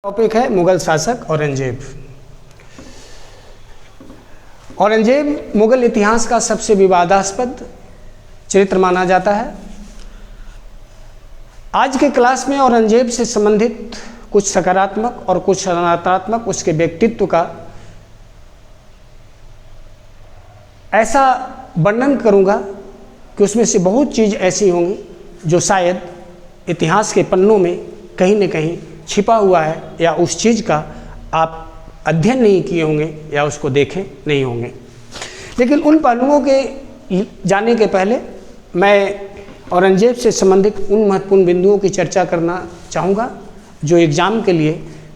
Topic है मुगल शासक औरंगजेब। औरंगजेब मुगल इतिहास का सबसे विवादास्पद चरित्र माना जाता है। आज के क्लास में औरंगजेब से संबंधित कुछ सकारात्मक और कुछ नकारात्मक उसके व्यक्तित्व का ऐसा वर्णन करूंगा कि उसमें से बहुत चीज़ ऐसी होंगी जो शायद इतिहास के पन्नों में कहीं न कहीं छिपा हुआ है या उस चीज़ का आप अध्ययन नहीं किए होंगे या उसको देखे नहीं होंगे। लेकिन उन पहलुओं के जाने के पहले मैं औरंगजेब से संबंधित उन महत्वपूर्ण बिंदुओं की चर्चा करना चाहूँगा जो एग्ज़ाम के लिए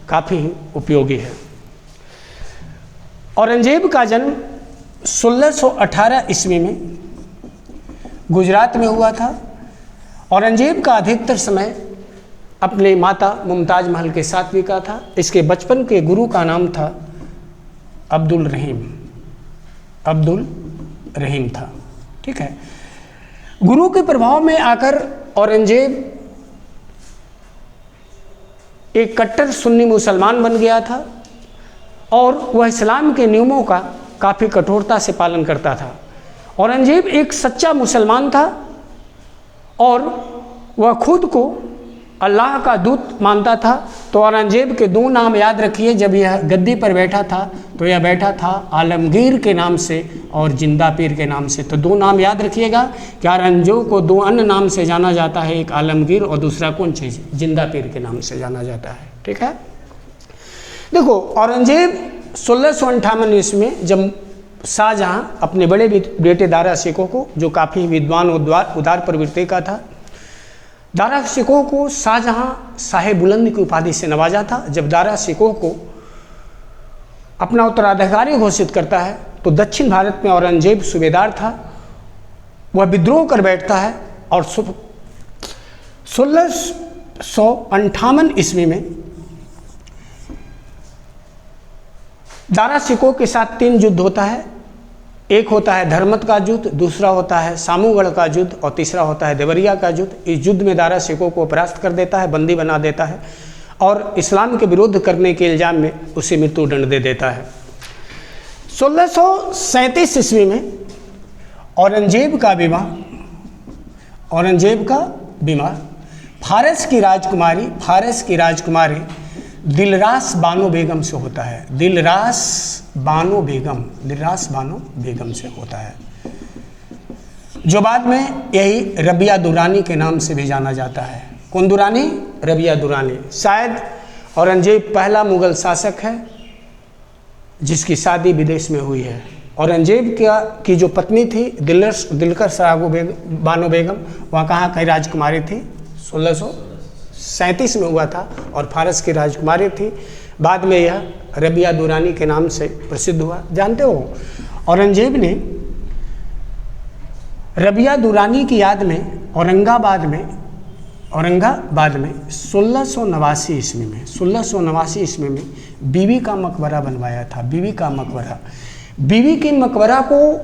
काफ़ी उपयोगी है। औरंगजेब का जन्म 1618 ईस्वी में गुजरात में हुआ था। औरंगजेब का अधिकतर समय अपने माता मुमताज़ महल के साथ बीता था। इसके बचपन के गुरु का नाम था अब्दुल रहीम था। ठीक है। गुरु के प्रभाव में आकर औरंगजेब एक कट्टर सुन्नी मुसलमान बन गया था और वह इस्लाम के नियमों का काफ़ी कठोरता से पालन करता था। औरंगजेब एक सच्चा मुसलमान था और वह खुद को अल्लाह का दूत मानता था। तो औरंगजेब के दो नाम याद रखिए। जब यह गद्दी पर बैठा था तो यह बैठा था आलमगीर के नाम से और जिंदा पीर के नाम से। तो दो नाम याद रखिएगा कि औरंगजेब को दो अन्य नाम से जाना जाता है, एक आलमगीर और दूसरा कौन चीज़, जिंदा पीर के नाम से जाना जाता है। ठीक है। देखो, औरंगजेब 1658 ईस्वी में जब शाहजहां अपने बड़े बेटे दारा शिकोह को, जो काफ़ी विद्वान उदार प्रवृत्ति का था, दारा शिकोह को शाहजहां साहे बुलंद की उपाधि से नवाजा था। जब दारा शिकोह को अपना उत्तराधिकारी घोषित करता है तो दक्षिण भारत में औरंगजेब सूबेदार था। वह विद्रोह कर बैठता है और 1658 ईस्वी में दारा शिकोह के साथ 3 युद्ध होता है। एक होता है धर्मत का युद्ध, दूसरा होता है सामूगढ़ का युद्ध और तीसरा होता है देवरिया का युद्ध। इस युद्ध में दारा शिकोह को परास्त कर देता है, बंदी बना देता है और इस्लाम के विरुद्ध करने के इल्ज़ाम में उसे मृत्यु दंड दे देता है। 1637 ईस्वी में औरंगजेब का विवाह फारस की राजकुमारी दिलरास बानो बेगम से होता है। दिलरास बानो बेगम से होता है, जो बाद में यही रबिया दुरानी के नाम से भी जाना जाता है। कौन दुरानी? रबिया दुरानी। शायद औरंगजेब पहला मुगल शासक है जिसकी शादी विदेश में हुई है। औरंगजेब की जो पत्नी थी दिलकर सरागो बानो बेगम, वहाँ कहाँ की राजकुमारी थी? 1637 में हुआ था और फारस की राजकुमारी थी। बाद में यह रबिया दुरानी के नाम से प्रसिद्ध हुआ। जानते हो, औरंगजेब ने रबिया दुरानी की याद में औरंगाबाद में 1689 ईस्वी में बीवी का मकबरा बनवाया था। बीवी के मकबरा को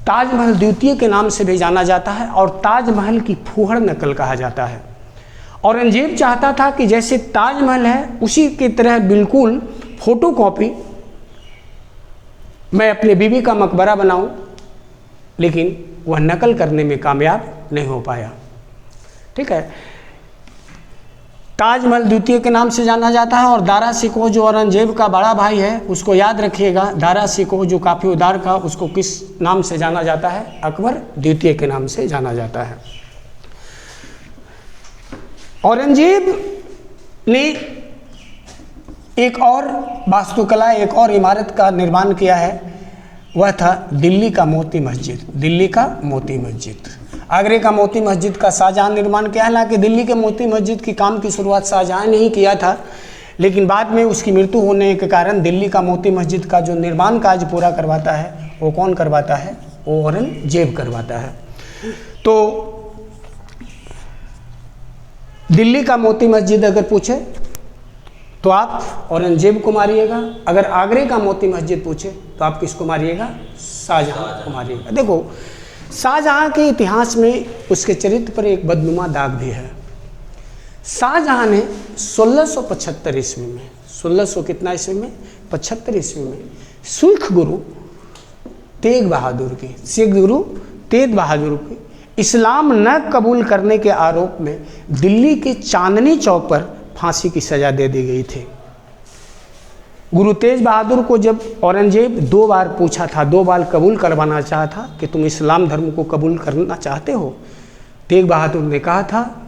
ताजमहल द्वितीय के नाम से भी जाना जाता है और ताजमहल की फूहड़ नकल कहा जाता है। औरंगजेब चाहता था कि जैसे ताजमहल है उसी की तरह बिल्कुल फोटोकॉपी मैं अपने बीवी का मकबरा बनाऊं, लेकिन वह नकल करने में कामयाब नहीं हो पाया। ठीक है। ताजमहल द्वितीय के नाम से जाना जाता है और दारा शिकोह जो औरंगजेब का बड़ा भाई है उसको याद रखिएगा। दारा शिकोह जो काफ़ी उदार था उसको किस नाम से जाना जाता है? अकबर द्वितीय के नाम से जाना जाता है। औरंगजेब ने एक और वास्तुकला, एक और इमारत का निर्माण किया है। वह था दिल्ली का मोती मस्जिद। आगरे का मोती मस्जिद का शाहजहां निर्माण किया। हालांकि दिल्ली के मोती मस्जिद की काम की शुरुआत शाहजहां ने ही किया था, लेकिन बाद में उसकी मृत्यु होने के कारण दिल्ली का मोती मस्जिद का जो निर्माण कार्य पूरा करवाता है वो कौन करवाता है? वो औरंगजेब करवाता है। तो दिल्ली का मोती मस्जिद अगर पूछे तो आप औरंगजेब को मारिएगा। अगर आगरे का मोती मस्जिद पूछे तो आप किसको मारिएगा? शाहजहां को मारिएगा। देखो, शाहजहां के इतिहास में उसके चरित्र पर एक बदनुमा दाग भी है। शाहजहां ने 1675 ईस्वी में, 1600 कितना ईस्वी में, 75 ईस्वी में सिख गुरु तेग बहादुर की, सिख गुरु तेग बहादुर की इस्लाम न कबूल करने के आरोप में दिल्ली के चांदनी चौक पर फांसी की सजा दे दी गई थी। गुरु तेज बहादुर को जब औरंगजेब 2 बार पूछा था, 2 बार कबूल करवाना चाहा था कि तुम इस्लाम धर्म को कबूल करना चाहते हो, तेग बहादुर ने कहा था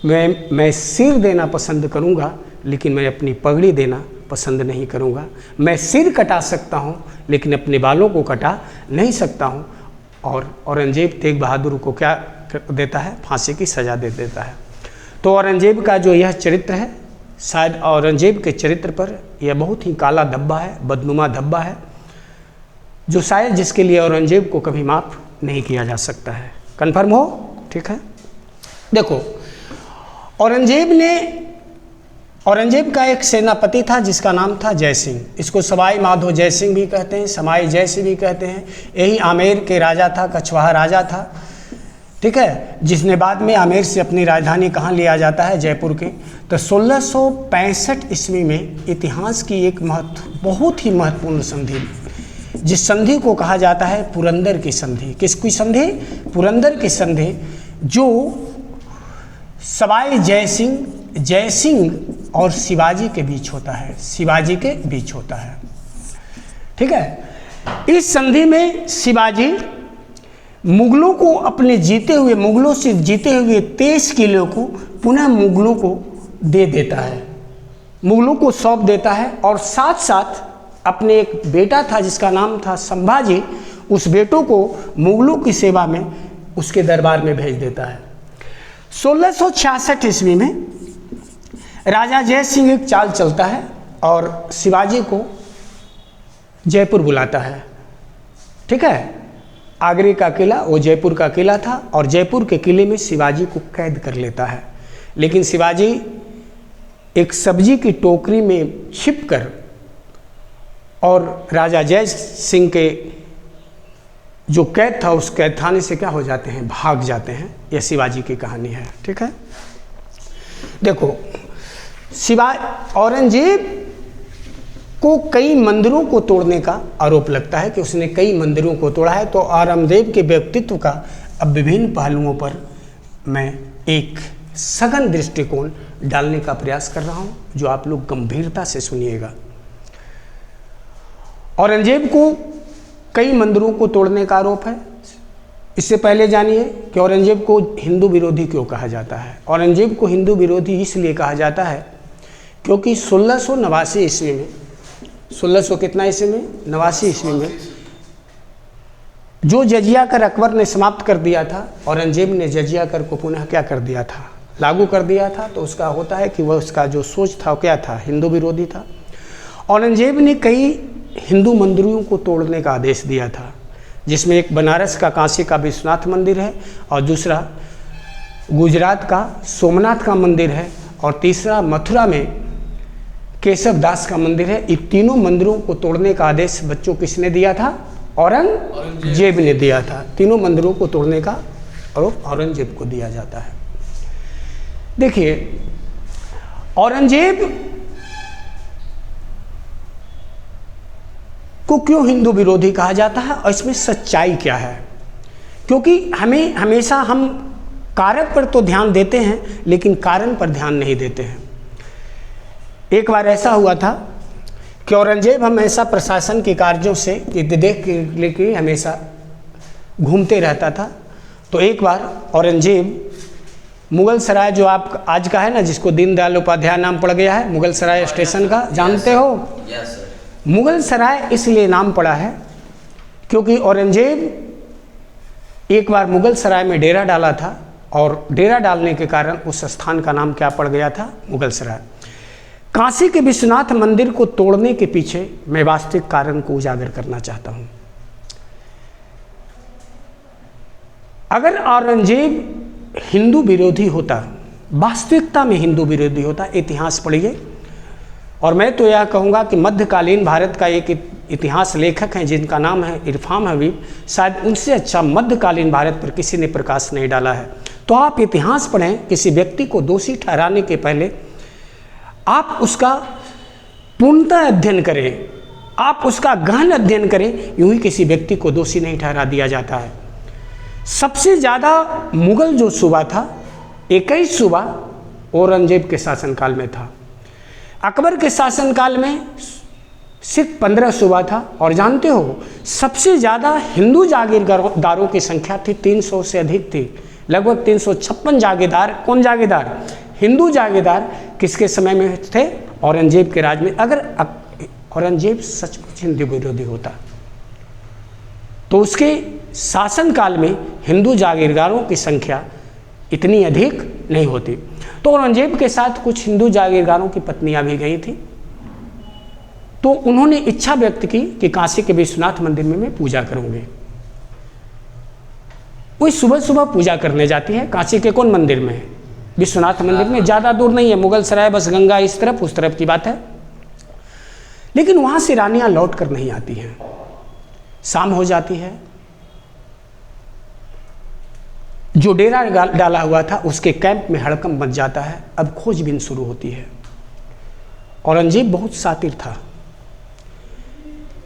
मैं सिर देना पसंद करूंगा लेकिन मैं अपनी पगड़ी देना पसंद नहीं करूंगा। मैं सिर कटा सकता हूं लेकिन अपने बालों को कटा नहीं सकता हूं। और औरंगजेब तेग बहादुर को क्या देता है, फांसी की सज़ा दे देता है। तो औरंगजेब का जो यह चरित्र है, शायद औरंगजेब के चरित्र पर यह बहुत ही काला धब्बा है, बदनुमा धब्बा है, जो शायद जिसके लिए औरंगजेब को कभी माफ़ नहीं किया जा सकता है। कन्फर्म हो? ठीक है। देखो, औरंगजेब का एक सेनापति था जिसका नाम था जय सिंह। इसको सवाई माधो जय सिंह भी कहते हैं, समाई जय सिंह भी कहते हैं। यही आमेर के राजा था, कछवाहा राजा था, ठीक है, जिसने बाद में आमेर से अपनी राजधानी कहाँ लिया जाता है, जयपुर के। तो 1665 ईस्वी में इतिहास की एक बहुत ही महत्वपूर्ण संधि, जिस संधि को कहा जाता है पुरंदर की संधि। किसकी संधि? पुरंदर की संधि, जो सवाई जय सिंह और शिवाजी के बीच होता है, शिवाजी के बीच होता है, ठीक है। इस संधि में शिवाजी मुगलों को अपने मुगलों से जीते हुए 23 किलों को पुनः मुगलों को दे देता है, मुगलों को सौंप देता है। और साथ साथ अपने एक बेटा था जिसका नाम था संभाजी, उस बेटों को मुगलों की सेवा में उसके दरबार में भेज देता है। 1666 ईस्वी में राजा जय सिंह एक चाल चलता है और शिवाजी को जयपुर बुलाता है, ठीक है। आगरे का किला वो जयपुर का किला था और जयपुर के किले में शिवाजी को कैद कर लेता है। लेकिन शिवाजी एक सब्जी की टोकरी में छिपकर और राजा जय सिंह के जो कैद था उस कैद खाने से क्या हो जाते हैं, भाग जाते हैं। यह शिवाजी की कहानी है, ठीक है। देखो, औरंगजेब को कई मंदिरों को तोड़ने का आरोप लगता है कि उसने कई मंदिरों को तोड़ा है। तो औरंगजेब के व्यक्तित्व का अब विभिन्न पहलुओं पर मैं एक सघन दृष्टिकोण डालने का प्रयास कर रहा हूं, जो आप लोग गंभीरता से सुनिएगा। औरंगजेब को कई मंदिरों को तोड़ने का आरोप है। इससे पहले जानिए कि औरंगजेब को हिंदू विरोधी क्यों कहा जाता है। औरंगजेब को हिंदू विरोधी इसलिए कहा जाता है क्योंकि 1689 ईस्वी में, 1600 कितना ईस्वी में, 89 ईस्वी में जो जजिया कर अकबर ने समाप्त कर दिया था, औरंगजेब ने जजिया कर को पुनः क्या कर दिया था, लागू कर दिया था। तो उसका होता है कि वह उसका जो सोच था वो क्या था, हिंदू विरोधी था। औरंगजेब ने कई हिंदू मंदिरों को तोड़ने का आदेश दिया था, जिसमें एक बनारस का काशी का विश्वनाथ मंदिर है और दूसरा गुजरात का सोमनाथ का मंदिर है और तीसरा मथुरा में केशव दास का मंदिर है। इन तीनों मंदिरों को तोड़ने का आदेश बच्चों किसने दिया था? औरंगजेब ने दिया था। तीनों मंदिरों को तोड़ने का आरोप औरंगजेब को दिया जाता है। देखिए, औरंगजेब को क्यों हिंदू विरोधी कहा जाता है और इसमें सच्चाई क्या है? क्योंकि हमें हमेशा हम कारक पर तो ध्यान देते हैं लेकिन कारण पर ध्यान नहीं देते हैं। एक बार ऐसा हुआ था कि औरंगजेब हमेशा प्रशासन के कार्यों से देख लेके हमेशा घूमते रहता था। तो एक बार औरंगजेब मुगल सराय, जो आप आज का है ना, जिसको दीनदयाल उपाध्याय नाम पड़ गया है, मुगल सराय स्टेशन का, जानते हो? मुगल सराय इसलिए नाम पड़ा है क्योंकि औरंगजेब एक बार मुगल सराय में डेरा डाला था और डेरा डालने के कारण उस स्थान का नाम क्या पड़ गया था? मुगल सराय। काशी के विश्वनाथ मंदिर को तोड़ने के पीछे मैं वास्तविक कारण को उजागर करना चाहता हूं। अगर औरंगजेब हिंदू विरोधी होता, वास्तविकता में हिंदू विरोधी होता, इतिहास पढ़िए, और मैं तो यह कहूँगा कि मध्यकालीन भारत का एक इतिहास लेखक हैं जिनका नाम है इरफान हबीब, शायद उनसे अच्छा मध्यकालीन भारत पर किसी ने प्रकाश नहीं डाला है। तो आप इतिहास पढ़ें, किसी व्यक्ति को दोषी ठहराने के पहले आप उसका पूर्णतः अध्ययन करें, आप उसका गहन अध्ययन करें, यूं ही किसी व्यक्ति को दोषी नहीं ठहरा दिया जाता है। सबसे ज़्यादा मुगल जो सूबा था, 21 सूबा औरंगजेब के शासनकाल में था। अकबर के शासनकाल में सिर्फ 15 सूबा था। और जानते हो सबसे ज़्यादा हिंदू जागीरदारों की संख्या थी, 300 से अधिक थी, लगभग 356 जागीरदार। कौन जागीरदार? हिंदू जागीरदार। किसके समय में थे? औरंगजेब के राज में। अगर औरंगजेब सचमुच हिंदू विरोधी होता तो उसके शासनकाल में हिंदू जागीरदारों की संख्या इतनी अधिक नहीं होती। तो औरंगजेब के साथ कुछ हिंदू जागीरदारों की पत्नियां भी गई थी। तो उन्होंने इच्छा व्यक्त की कि काशी के विश्वनाथ मंदिर में मैं पूजा करूंगी। वो सुबह सुबह पूजा करने जाती है। काशी के कौन मंदिर में? विश्वनाथ मंदिर में। ज़्यादा दूर नहीं है, मुगल सराय, बस गंगा इस तरफ उस तरफ की बात है। लेकिन वहां से रानियां लौट कर नहीं आती हैं। शाम हो जाती है, जो डेरा डाला हुआ था उसके कैंप में हड़कंप मच जाता है। अब खोजबीन शुरू होती है। औरंगजेब बहुत शातिर था।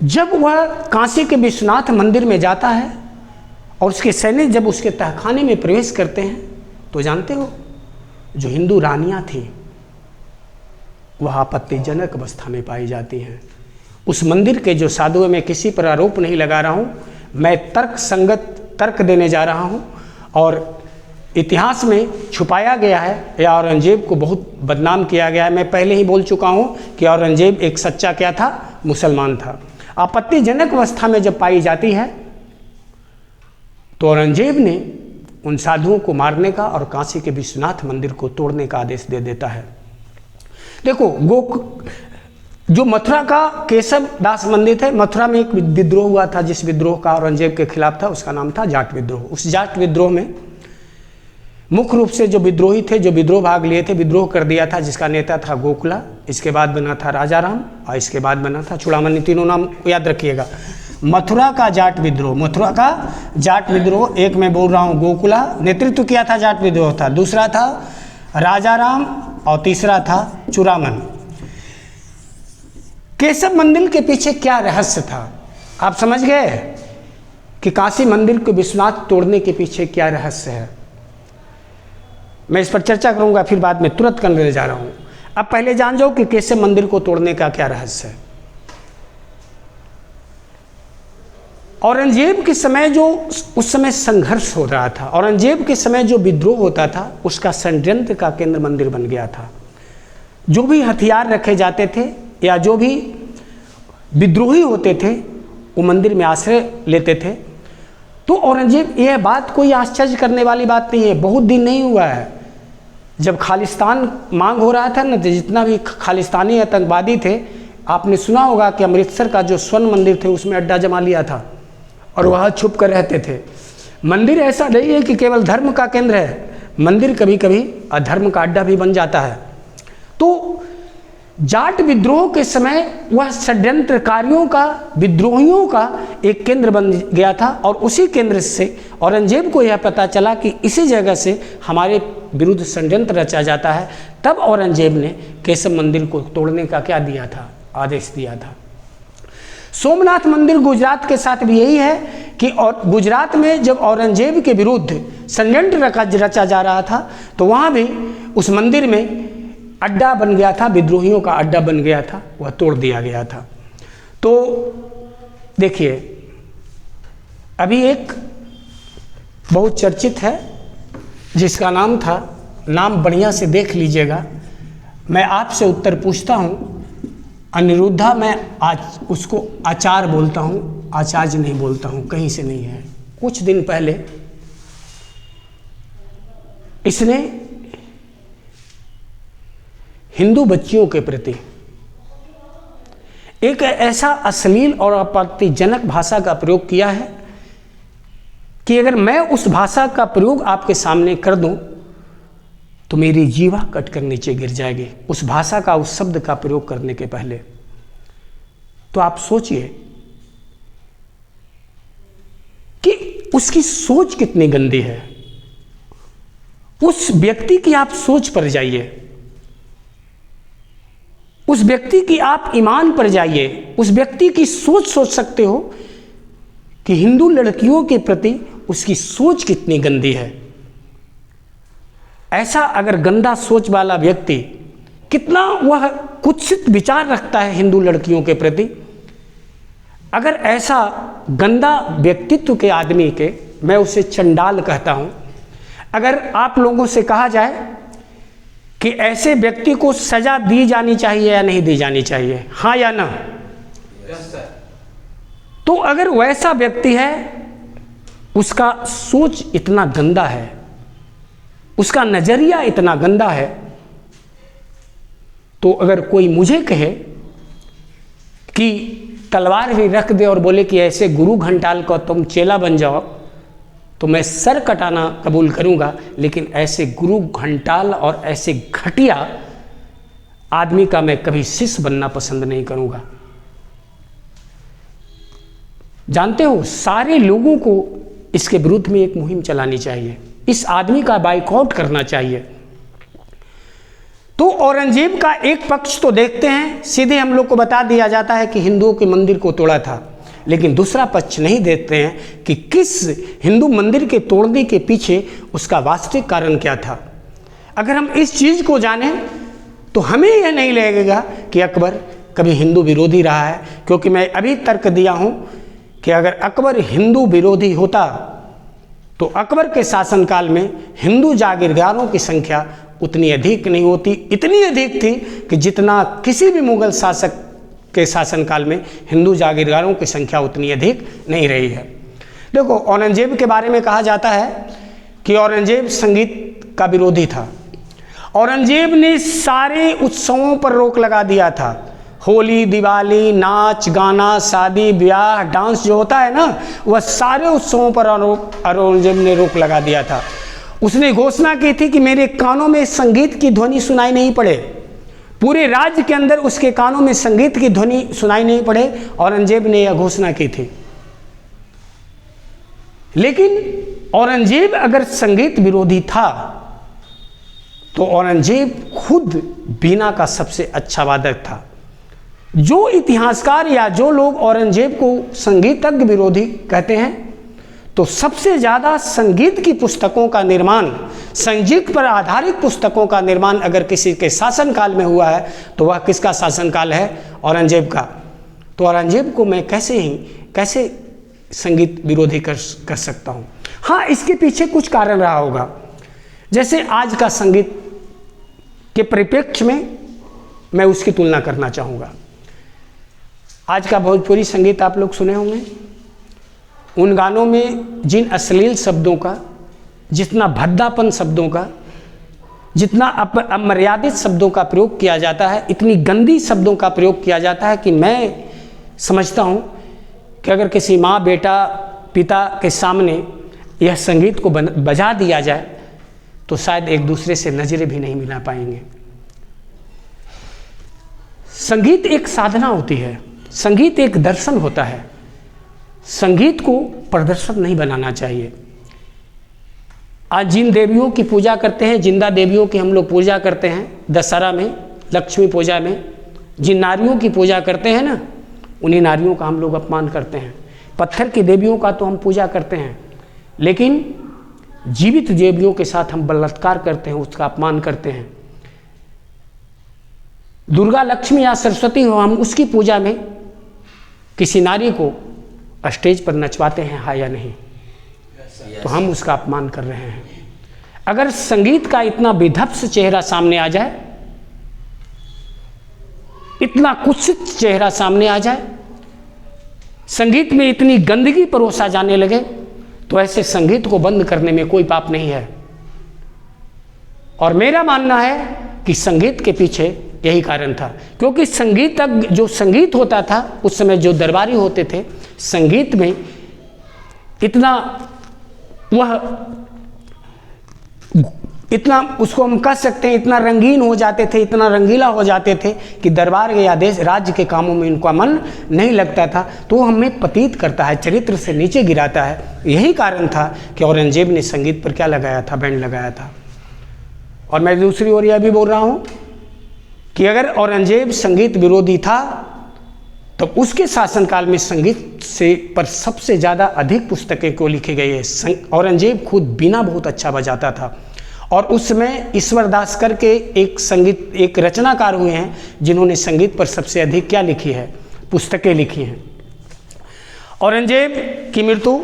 जब वह काशी के विश्वनाथ मंदिर में जाता है और उसके सैनिक जब उसके तहखाने में प्रवेश करते हैं तो जानते हो जो हिंदू रानियां थी वह आपत्तिजनक अवस्था में पाई जाती हैं। उस मंदिर के जो साधु, मैं किसी पर आरोप नहीं लगा रहा हूँ, मैं तर्क संगत तर्क देने जा रहा हूँ। और इतिहास में छुपाया गया है या औरंगजेब को बहुत बदनाम किया गया है। मैं पहले ही बोल चुका हूँ कि औरंगजेब एक सच्चा क्या था? मुसलमान था। आपत्तिजनक अवस्था में जब पाई जाती है तो औरंगजेब ने उन साधुओं को मारने का और काशी के विश्वनाथ मंदिर को तोड़ने का आदेश दे देता है। देखो जो मथुरा का केशव दास मंदिर थे, मथुरा में एक विद्रोह हुआ था जिस विद्रोह का औरंगजेब के खिलाफ था, उसका नाम था जाट विद्रोह। उस जाट विद्रोह में मुख्य रूप से जो विद्रोही थे, जो विद्रोह भाग लिए थे, विद्रोह कर दिया था, जिसका नेता था गोकुला, इसके बाद बना था राजा राम और इसके बाद बना था चूड़ामणि। तीनों नाम याद रखिएगा। मथुरा का जाट विद्रोह, मथुरा का जाट विद्रोह, एक मैं बोल रहा हूँ गोकुला नेतृत्व किया था, जाट विद्रोह था, दूसरा था राजा राम और तीसरा था चूड़ामणि। केशव मंदिर के पीछे क्या रहस्य था? आप समझ गए कि काशी मंदिर को विश्वनाथ तोड़ने के पीछे क्या रहस्य है? मैं इस पर चर्चा करूंगा, फिर बाद में तुरंत करने जा रहा हूं। अब पहले जान जाओ कि केशव मंदिर को तोड़ने का क्या रहस्य है। औरंगजेब के समय जो उस समय संघर्ष हो रहा था, औरंगजेब के समय जो विद्रोह होता था, उसका षड्यंत्र का केंद्र मंदिर बन गया था। जो भी हथियार रखे जाते थे या जो भी विद्रोही होते थे वो मंदिर में आश्रय लेते थे। तो औरंगजेब, यह बात कोई आश्चर्य करने वाली बात नहीं है, बहुत दिन नहीं हुआ है। जब खालिस्तान मांग हो रहा था ना, तो जितना भी खालिस्तानी आतंकवादी थे, आपने सुना होगा कि अमृतसर का जो स्वर्ण मंदिर थे उसमें अड्डा जमा लिया था और वहाँ छुप कर रहते थे। मंदिर ऐसा नहीं है कि केवल धर्म का केंद्र है, मंदिर कभी कभी अधर्म का अड्डा भी बन जाता है। तो जाट विद्रोह के समय वह षड्यंत्रकारियों का, विद्रोहियों का एक केंद्र बन गया था। और उसी केंद्र से औरंगजेब को यह पता चला कि इसी जगह से हमारे विरुद्ध षड्यंत्र रचा जाता है। तब औरंगजेब ने केशव मंदिर को तोड़ने का क्या दिया था? आदेश दिया था। सोमनाथ मंदिर गुजरात के साथ भी यही है कि और गुजरात में जब औरंगजेब के विरुद्ध षड्यंत्र रचा जा रहा था तो वहाँ भी उस मंदिर में अड्डा बन गया था, विद्रोहियों का अड्डा बन गया था, वह तोड़ दिया गया था। तो देखिए, अभी एक बहुत चर्चित है जिसका नाम था, नाम बढ़िया से देख लीजिएगा, मैं आपसे उत्तर पूछता हूँ। अनिरुद्धा, मैं आज उसको आचार्य बोलता हूँ, आचार्य नहीं बोलता हूँ, कहीं से नहीं है। कुछ दिन पहले इसने हिंदू बच्चियों के प्रति एक ऐसा अश्लील और आपत्तिजनक भाषा का प्रयोग किया है कि अगर मैं उस भाषा का प्रयोग आपके सामने कर दूं तो मेरी जीवा कटकर नीचे गिर जाएगी उस भाषा का, उस शब्द का प्रयोग करने के पहले। तो आप सोचिए कि उसकी सोच कितनी गंदी है। उस व्यक्ति की आप सोच पर जाइए, उस व्यक्ति की आप ईमान पर जाइए, उस व्यक्ति की सोच सकते हो कि हिंदू लड़कियों के प्रति उसकी सोच कितनी गंदी है। ऐसा अगर गंदा सोच वाला व्यक्ति, कितना वह कुत्सित विचार रखता है हिंदू लड़कियों के प्रति, अगर ऐसा गंदा व्यक्तित्व के आदमी के, मैं उसे चंडाल कहता हूं, अगर आप लोगों से कहा जाए कि ऐसे व्यक्ति को सजा दी जानी चाहिए या नहीं दी जानी चाहिए, हाँ या ना? तो अगर वैसा व्यक्ति है, उसका सोच इतना गंदा है, उसका नजरिया इतना गंदा है, तो अगर कोई मुझे कहे कि तलवार भी रख दे और बोले कि ऐसे गुरु घंटाल को तुम चेला बन जाओ, तो मैं सर कटाना कबूल करूंगा, लेकिन ऐसे गुरु घंटाल और ऐसे घटिया आदमी का मैं कभी शिष्य बनना पसंद नहीं करूंगा। जानते हो, सारे लोगों को इसके विरुद्ध में एक मुहिम चलानी चाहिए, इस आदमी का बाइकआउट करना चाहिए। तो औरंगजेब का एक पक्ष तो देखते हैं, सीधे हम लोग को बता दिया जाता है कि हिंदुओं के मंदिर को तोड़ा था, लेकिन दूसरा पक्ष नहीं देखते हैं कि किस हिंदू मंदिर के तोड़ने के पीछे उसका वास्तविक कारण क्या था। अगर हम इस चीज़ को जानें तो हमें यह नहीं लगेगा कि अकबर कभी हिंदू विरोधी रहा है, क्योंकि मैं अभी तर्क दिया हूं कि अगर अकबर हिंदू विरोधी होता तो अकबर के शासनकाल में हिंदू जागीरदारों की संख्या उतनी अधिक नहीं होती, इतनी अधिक थी कि जितना किसी भी मुगल शासक के शासनकाल में हिंदू जागीरदारों की संख्या उतनी अधिक नहीं रही है। देखो, औरंगजेब के बारे में कहा जाता है कि औरंगजेब संगीत का विरोधी था। औरंगजेब ने सारे उत्सवों पर रोक लगा दिया था। होली, दिवाली, नाच गाना, शादी ब्याह, डांस जो होता है ना, वह सारे उत्सवों पर औरंगजेब ने रोक लगा दिया था। उसने घोषणा की थी कि मेरे कानों में संगीत की ध्वनि सुनाई नहीं पड़े, पूरे राज्य के अंदर उसके कानों में संगीत की ध्वनि सुनाई नहीं पड़े। औरंगजेब ने यह घोषणा की थी। लेकिन औरंगजेब अगर संगीत विरोधी था तो औरंगजेब खुद वीणा का सबसे अच्छा वादक था। जो इतिहासकार या जो लोग औरंगजेब को संगीतज्ञ विरोधी कहते हैं, तो सबसे ज़्यादा संगीत की पुस्तकों का निर्माण, संगीत पर आधारित पुस्तकों का निर्माण अगर किसी के शासनकाल में हुआ है तो वह किसका शासनकाल है? औरंगजेब का। तो औरंगजेब को मैं कैसे संगीत विरोधी कर सकता हूँ? हाँ, इसके पीछे कुछ कारण रहा होगा। जैसे आज का संगीत के परिप्रेक्ष्य में मैं उसकी तुलना करना चाहूँगा। आज का भोजपुरी संगीत आप लोग सुने होंगे, उन गानों में जिन अश्लील शब्दों का, जितना भद्दापन शब्दों का, जितना अमर्यादित शब्दों का प्रयोग किया जाता है, इतनी गंदी शब्दों का प्रयोग किया जाता है कि मैं समझता हूँ कि अगर किसी माँ, बेटा, पिता के सामने यह संगीत को बजा दिया जाए तो शायद एक दूसरे से नजरें भी नहीं मिला पाएंगे। संगीत एक साधना होती है, संगीत एक दर्शन होता है। संगीत को प्रदर्शन नहीं बनाना चाहिए। आज जिन देवियों की पूजा करते हैं, जिंदा देवियों की हम लोग पूजा करते हैं दशहरा में, लक्ष्मी पूजा में, जिन नारियों की पूजा करते हैं ना, उन्हीं नारियों का हम लोग अपमान करते हैं। पत्थर की देवियों का तो हम पूजा करते हैं, लेकिन जीवित देवियों के साथ हम बलात्कार करते हैं, उसका अपमान करते हैं। दुर्गा, लक्ष्मी या सरस्वती हो, हम उसकी पूजा में किसी नारी को स्टेज पर नचवाते हैं, हाँ या नहीं? तो हम उसका अपमान कर रहे हैं। अगर संगीत का इतना विध्वंस चेहरा सामने आ जाए, इतना कुत्सित चेहरा सामने आ जाए, संगीत में इतनी गंदगी परोसा जाने लगे, तो ऐसे संगीत को बंद करने में कोई पाप नहीं है। और मेरा मानना है कि संगीत के पीछे यही कारण था, क्योंकि संगीतज्ञ, जो संगीत होता था उस समय, जो दरबारी होते थे, संगीत में इतना वह इतना उसको हम कह सकते हैं, इतना रंगीन हो जाते थे, इतना रंगीला हो जाते थे कि दरबार या देश राज्य के कामों में इनका मन नहीं लगता था। तो हमें पतित करता है, चरित्र से नीचे गिराता है। यही कारण था कि औरंगजेब ने संगीत पर क्या लगाया था, बैंड लगाया था। और मैं दूसरी ओर यह भी बोल रहा हूँ कि अगर औरंगजेब संगीत विरोधी था तो उसके शासनकाल में संगीत से पर सबसे ज़्यादा अधिक पुस्तकें को लिखी गई है। औरंगजेब खुद बीना बहुत अच्छा बजाता था और उस समय ईश्वरदास करके एक रचनाकार हुए हैं जिन्होंने संगीत पर सबसे अधिक क्या लिखी है, पुस्तकें लिखी हैं। औरंगजेब की मृत्यु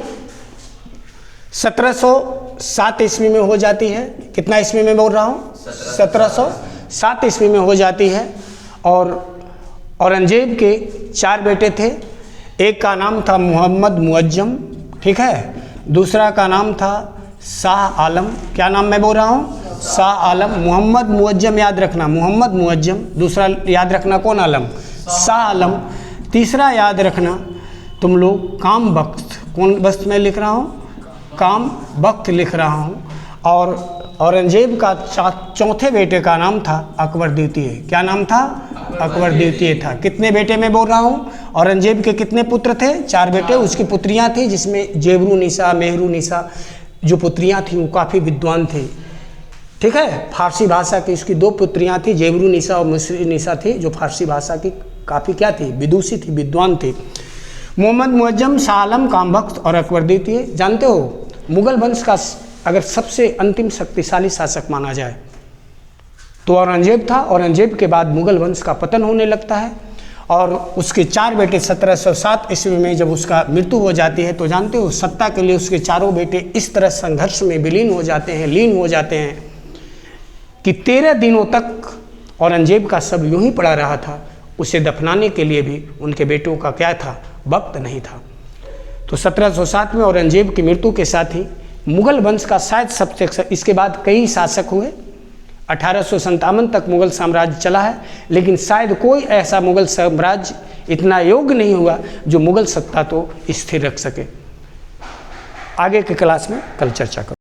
1707 ईस्वी में हो जाती है। कितना ईस्वी में बोल रहा हूँ? 1707 ईस्वी में हो जाती है। और औरंगजेब के 4 बेटे थे। एक का नाम था मोहम्मद मुअज्जम, ठीक है। दूसरा का नाम था शाह आलम। क्या नाम मैं बोल रहा हूँ? शाह आलम। मोहम्मद मुअज्जम याद रखना, मोहम्मद मुअज्जम। दूसरा याद रखना कौन आलम? शाह आलम। तीसरा याद रखना तुम लोग काम बख्त। कौन बख्त मैं लिख रहा हूँ? काम बख्त लिख रहा हूँ। और औरंगजेब का चौथे बेटे का नाम था अकबर द्वितीय। क्या नाम था? अकबर द्वितीय था। कितने बेटे में बोल रहा हूँ? औरंगजेब के कितने पुत्र थे? 4 बेटे। उसकी पुत्रियाँ थी जिसमें जेबरू निसा, मेहरू निसा जो पुत्रियाँ थी वो काफ़ी विद्वान थे, ठीक है। फारसी भाषा की उसकी 2 पुत्रियाँ थी, जेबरू निसा और मिस्री निसा थी, जो फारसी भाषा की काफ़ी क्या थी, विदुषी थी, विद्वान थी। मोहम्मद मुअज्जम, शाह आलम, काम बख्त और अकबर द्वितीय। जानते हो मुगल वंश का अगर सबसे अंतिम शक्तिशाली शासक माना जाए तो औरंगजेब था। औरंगजेब के बाद मुगल वंश का पतन होने लगता है और उसके 4 बेटे 1707 ईस्वी में जब उसका मृत्यु हो जाती है तो जानते हो सत्ता के लिए उसके चारों बेटे इस तरह संघर्ष में विलीन हो जाते हैं, लीन हो जाते हैं कि 13 दिनों तक औरंगजेब का सब यूं ही पड़ा रहा था। उसे दफनाने के लिए भी उनके बेटों का क्या था, वक्त नहीं था। तो 1707 में औरंगजेब की मृत्यु के साथ ही मुगल वंश का शायद सबसे, इसके बाद कई शासक हुए, 1857 तक मुगल साम्राज्य चला है, लेकिन शायद कोई ऐसा मुगल साम्राज्य इतना योग्य नहीं हुआ जो मुगल सत्ता तो स्थिर रख सके। आगे के क्लास में कल चर्चा करूँ।